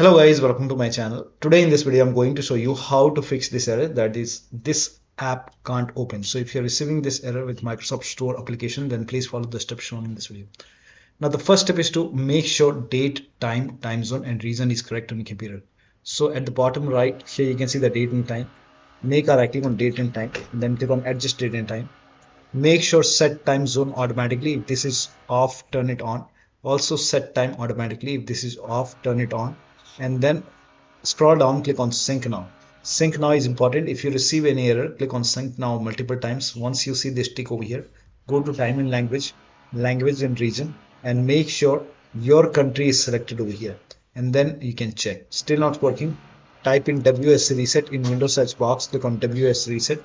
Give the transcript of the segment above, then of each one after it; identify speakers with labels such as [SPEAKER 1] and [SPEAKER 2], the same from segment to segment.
[SPEAKER 1] Hello guys, welcome to my channel. Today in this video I'm going to show you how to fix this error, that is this app can't open. So if you're receiving this error with Microsoft Store application, then please follow the steps shown in this video. Now the first step is to make sure date, time zone and region is correct on your computer. So at the bottom right here you can see the date and time. Make a right click on date and time, then click on adjust date and time. Make sure set time zone automatically. If this is off, turn it on. Also set time automatically. If this is off, turn it on. And then scroll down, click on sync now. Sync now is important. If you receive any error, click on sync now multiple times. Once you see this tick over here, go to time and language, language and region, and make sure your country is selected over here. And then you can check. Still not working. Type in wsreset in Windows search box, click on wsreset,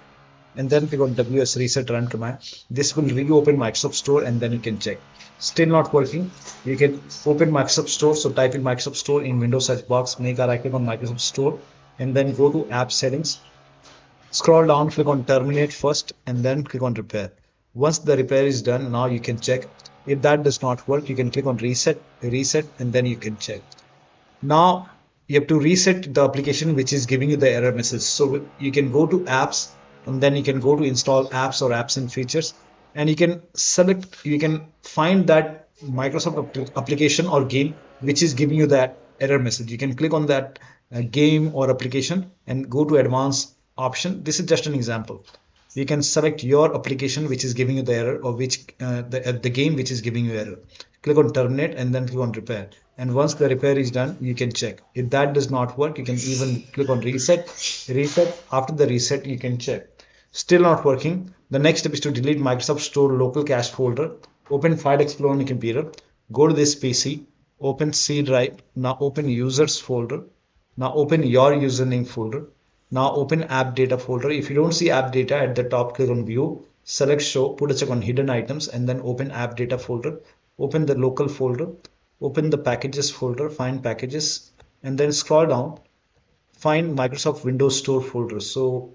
[SPEAKER 1] and then click on wsreset run command. This will reopen Microsoft Store and then you can check. Still not working. You can open Microsoft Store. So type in Microsoft Store in Windows search box, make a right click on Microsoft Store, and then go to app settings. Scroll down, click on terminate first, and then click on repair. Once the repair is done, now you can check. If that does not work, you can click on reset, and then you can check. Now you have to reset the application which is giving you the error message. So you can go to apps, and then you can go to install apps or apps and features, and you can select, you can find that Microsoft application or game which is giving you that error message. You can click on that game or application and go to advanced option. This is just an example. You can select your application which is giving you the error, or which the game which is giving you error. Click on terminate and then click on repair. And once the repair is done, you can check. If that does not work, you can even click on reset. After the reset, you can check. Still not working. The next step is to delete Microsoft Store local cache folder. Open File Explorer on your computer. Go to this PC. Open C drive. Now open users folder. Now open your username folder. Now open AppData folder. If you don't see AppData at the top, click on view. Select show. Put a check on hidden items and then open AppData folder. Open the local folder. Open the packages folder. Find packages and then scroll down. Find Microsoft Windows Store folder. So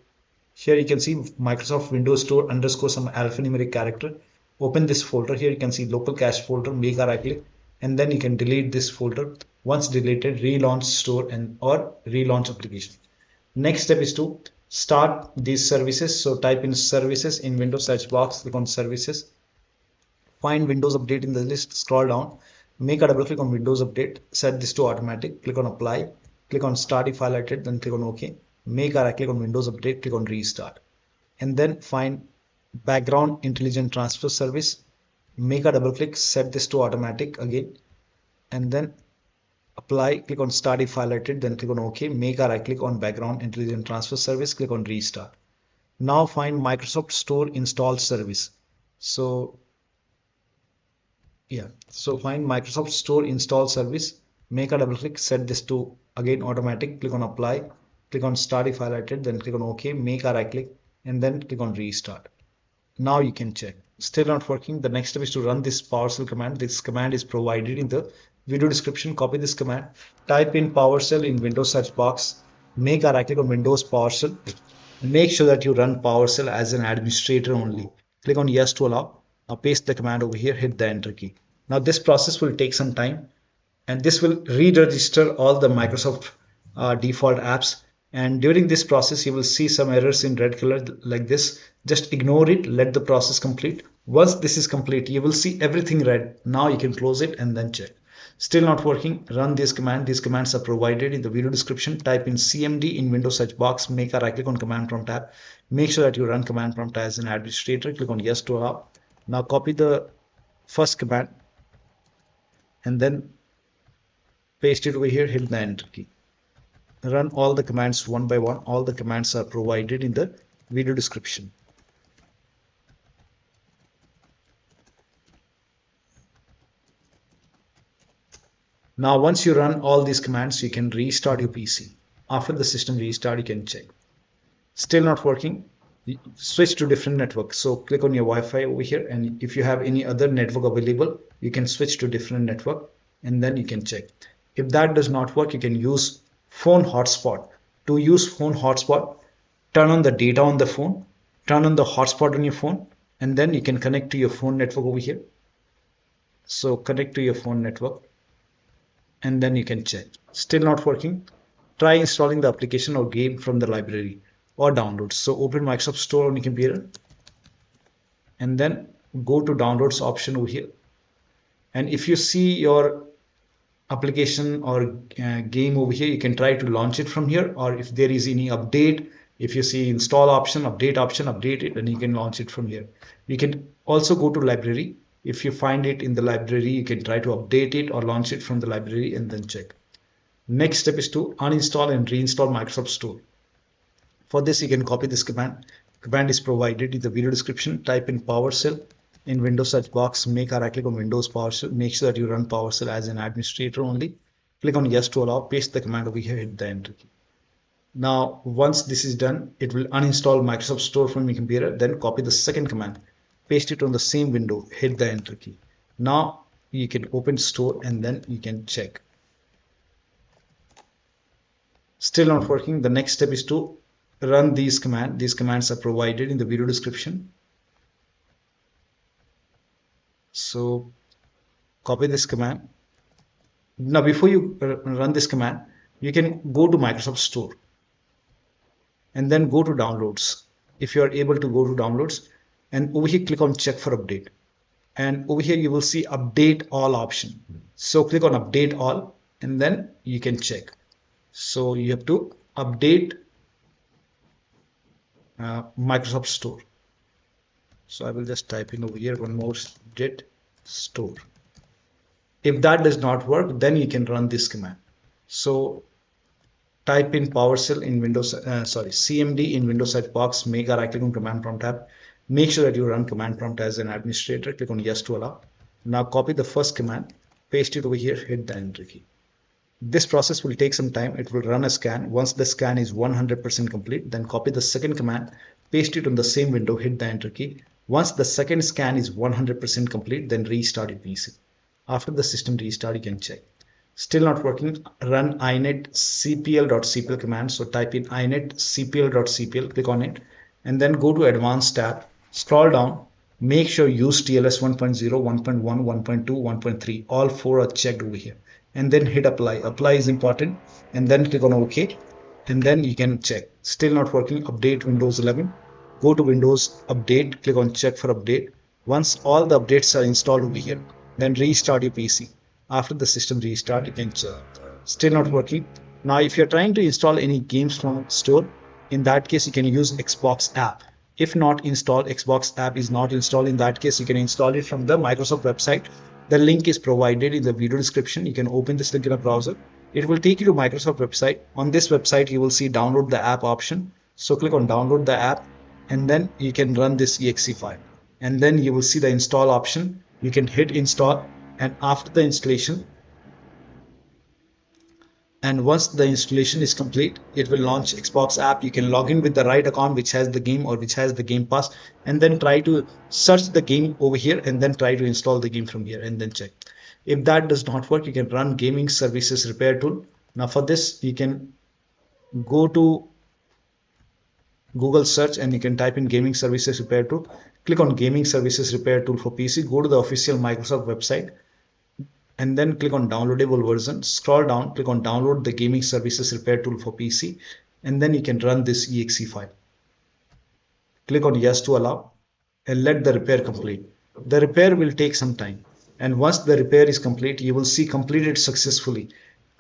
[SPEAKER 1] here you can see Microsoft Windows Store underscore some alphanumeric character. Open this folder. Here you can see local cache folder. Make a right click and then you can delete this folder. Once deleted, relaunch store and or relaunch application. Next step is to start these services. So type in services in Windows search box. Click on services. Find Windows Update in the list. Scroll down. Make a double click on Windows Update. Set this to automatic. Click on apply. Click on start if highlighted. Then click on OK. Make a right click on Windows Update, click on restart, and then find background intelligent transfer service. Make a double click, set this to automatic again, and then apply. Click on start if highlighted, then click on OK. Make a right click on background intelligent transfer service, click on restart. Now find Microsoft Store install service. So find Microsoft Store install service. Make a double click, set this to again automatic. Click on apply. Click on start if highlighted, then click on OK, make a right click and then click on restart. Now you can check. Still not working. The next step is to run this PowerShell command. This command is provided in the video description. Copy this command, type in PowerShell in Windows search box, make a right click on Windows PowerShell. Make sure that you run PowerShell as an administrator only. Click on yes to allow. Now paste the command over here, hit the enter key. Now this process will take some time and this will re-register all the Microsoft default apps. And during this process, you will see some errors in red color like this. Just ignore it, let the process complete. Once this is complete, you will see everything red. Now you can close it and then check. Still not working, run this command. These commands are provided in the video description. Type in CMD in Windows search box, make a right click on command prompt tab. Make sure that you run command prompt as an administrator. Click on yes to allow. Now copy the first command and then paste it over here, hit the enter key. Run all the commands one by one. All the commands are provided in the video description. Now once you run all these commands, you can restart your PC. After the system restart, you can check. Still not working, switch to different network. So click on your Wi-Fi over here, and if you have any other network available, you can switch to different network and then you can check. If that does not work, you can use phone hotspot. To use phone hotspot, turn on the data on the phone, turn on the hotspot on your phone, and then you can connect to your phone network over here. So connect to your phone network. and then you can check. Still not working? Try installing the application or game from the library or downloads. So open Microsoft Store on your computer and then go to downloads option over here. And if you see your application or game over here, you can try to launch it from here, or if there is any update, if you see install option, update it, and you can launch it from here. You can also go to library. If you find it in the library, you can try to update it or launch it from the library and then check. Next step is to uninstall and reinstall Microsoft Store. For this, you can copy this command. Command is provided in the video description. Type in PowerShell in Windows search box. Make a right click on Windows PowerShell. Make sure that you run PowerShell as an administrator only. Click on yes to allow. Paste the command over here. Hit the enter key. Now, once this is done, it will uninstall Microsoft Store from your computer. Then copy the second command. Paste it on the same window. Hit the enter key. Now you can open Store and then you can check. Still not working? The next step is to run these commands. These commands are provided in the video description. So copy this command. Now before you run this command, you can go to Microsoft Store and then go to downloads. If you are able to go to downloads, and over here click on check for update, and over here you will see update all option. So click on update all and then you can check. So you have to update Microsoft Store. So I will just type in over here one more, get store. If that does not work, then you can run this command. So type in PowerShell in Windows, CMD in Windows search box. Make a right click on command prompt tab. Make sure that you run command prompt as an administrator. Click on yes to allow. Now copy the first command, paste it over here, hit the enter key. This process will take some time. It will run a scan. Once the scan is 100% complete, then copy the second command, paste it on the same window, hit the enter key. Once the second scan is 100% complete, then restart your PC. After the system restart, you can check. Still not working? Run inetcpl.cpl command. So type in inetcpl.cpl, click on it, and then go to advanced tab, scroll down, make sure use TLS 1.0, 1.1, 1.2, 1.3. All four are checked over here. And then hit apply. Apply is important, and then click on OK, and then you can check. Still not working? Update Windows 11. Go to Windows Update, click on check for update. Once all the updates are installed over here, then restart your PC. After the system restart, you can check. Still not working? Now if you're trying to install any games from store, in that case you can use Xbox app. If not installed, Xbox app is not installed, in that case you can install it from the Microsoft website. The link is provided in the video description. You can open this link in a browser. It will take you to Microsoft website. On this website, you will see download the app option. So click on download the app, and then you can run this exe file. And then you will see the install option. You can hit install, and after the installation, and once the installation is complete, it will launch Xbox app. You can log in with the right account which has the game or which has the game pass, and then try to search the game over here and then try to install the game from here and then check. If that does not work, you can run gaming services repair tool. Now for this, you can go to Google search and you can type in gaming services repair tool. Click on gaming services repair tool for PC. Go to the official Microsoft website and then click on downloadable version. Scroll down, click on download the gaming services repair tool for PC, and then you can run this exe file. Click on yes to allow and let the repair complete. The repair will take some time, and once the repair is complete, you will see completed successfully.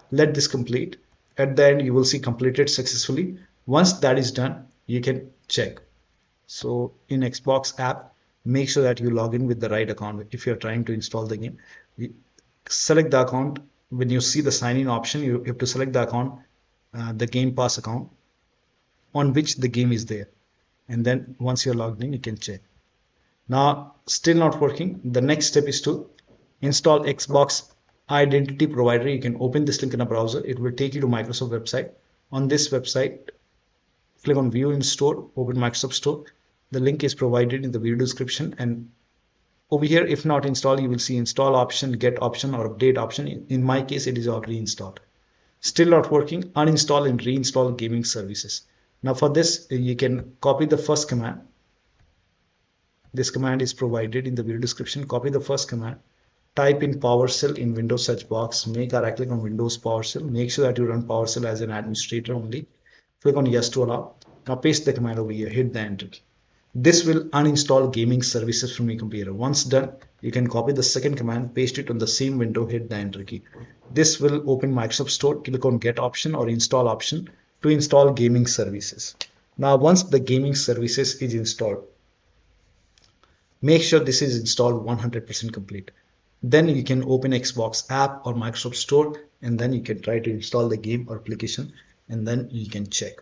[SPEAKER 1] Let this complete. At the end, you will see completed successfully. Once that is done, you can check. So in Xbox app, make sure that you log in with the right account. If you're trying to install the game, select the account. When you see the sign in option, you have to select the account, the Game Pass account on which the game is there, and then once you're logged in, you can check. Now still not working? The next step is to install Xbox identity provider. You can open this link in a browser. It will take you to Microsoft website. On this website, click on view in store, open Microsoft Store. The link is provided in the video description, and over here, if not installed, you will see install option, get option, or update option. In my case, it is already installed. Still not working? Uninstall and reinstall gaming services. Now for this, you can copy the first command. This command is provided in the video description. Copy the first command, type in PowerShell in Windows search box, make a right click on Windows PowerShell, make sure that you run PowerShell as an administrator only, click on yes to allow. Now paste the command over here, hit the enter key. This will uninstall gaming services from your computer. Once done, you can copy the second command, paste it on the same window, hit the enter key. This will open Microsoft Store, click on get option or install option to install gaming services. Now once the gaming services is installed, make sure this is installed 100% complete. Then you can open Xbox app or Microsoft Store, and then you can try to install the game or application, and then you can check.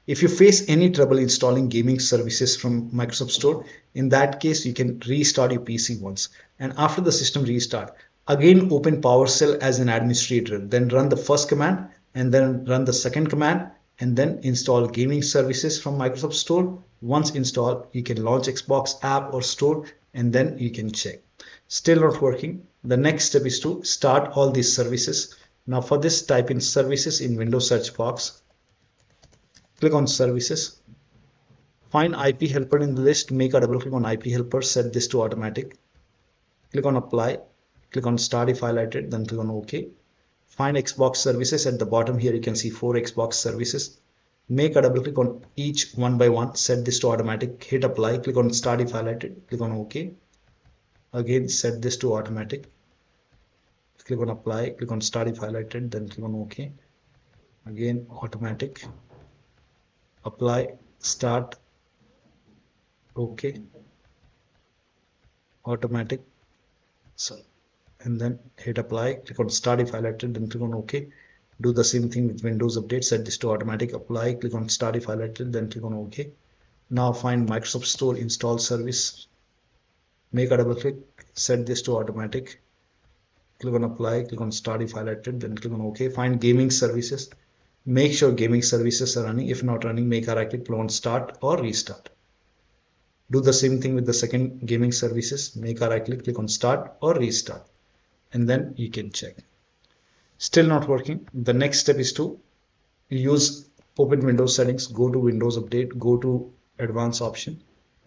[SPEAKER 1] If you face any trouble installing gaming services from Microsoft Store, in that case, you can restart your PC once. And after the system restart, again open PowerShell as an administrator, then run the first command and then run the second command and then install gaming services from Microsoft Store. Once installed, you can launch Xbox app or store and then you can check. Still not working. The next step is to start all these services. Now for this, type in services in Windows search box. Click on services. Find IP helper in the list. Make a double click on IP helper. Set this to automatic. Click on apply. Click on start if highlighted. Then click on OK. Find Xbox services at the bottom here. You can see 4 Xbox services. Make a double click on each one by one. Set this to automatic. Hit apply. Click on start if highlighted. Click on OK. Again, set this to automatic. Click on apply. Click on start if highlighted. Then click on OK. Again, automatic. Apply, start, OK, automatic, so, and then hit apply, click on start if highlighted, then click on OK. Do the same thing with Windows Update, set this to automatic, apply, click on start if highlighted, then click on OK. Now find Microsoft Store install service, make a double click, set this to automatic, click on apply, click on start if highlighted, then click on OK. Find gaming services. Make sure gaming services are running. If not running, make a right click on start or restart. Do the same thing with the second gaming services. Make a right click on start or restart, and then you can check. Still not working. The next step is to use open Windows settings, go to Windows Update, go to advanced option,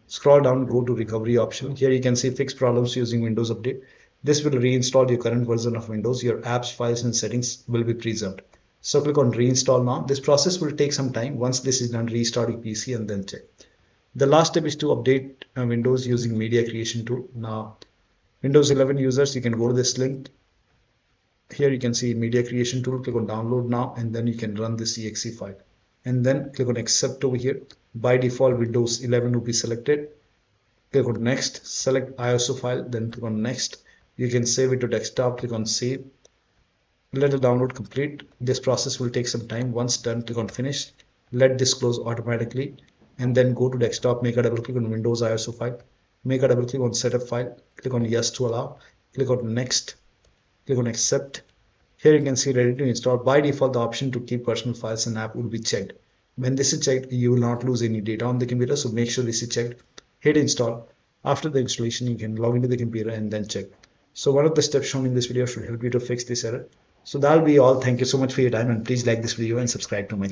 [SPEAKER 1] scroll down, go to recovery option. Here you can see fix problems using Windows Update. This will reinstall your current version of Windows. Your apps, files and settings will be preserved. So click on reinstall now. This process will take some time. Once this is done, restart your PC and then check. The last step is to update Windows using media creation tool. Now, Windows 11 users, you can go to this link. Here you can see media creation tool. Click on download now, and then you can run this exe file. And then click on accept over here. By default, Windows 11 will be selected. Click on next, select ISO file, then click on next. You can save it to desktop. Click on save. Let the download complete. This process will take some time. Once done, click on finish. Let this close automatically, and then go to desktop. Make a double click on Windows ISO file. Make a double click on setup file. Click on yes to allow. Click on next. Click on accept. Here you can see ready to install. By default, the option to keep personal files and app will be checked. When this is checked, you will not lose any data on the computer. So make sure this is checked. Hit install. After the installation, you can log into the computer and then check. So one of the steps shown in this video should help you to fix this error. So that'll be all. Thank you so much for your time, and please like this video and subscribe to my channel.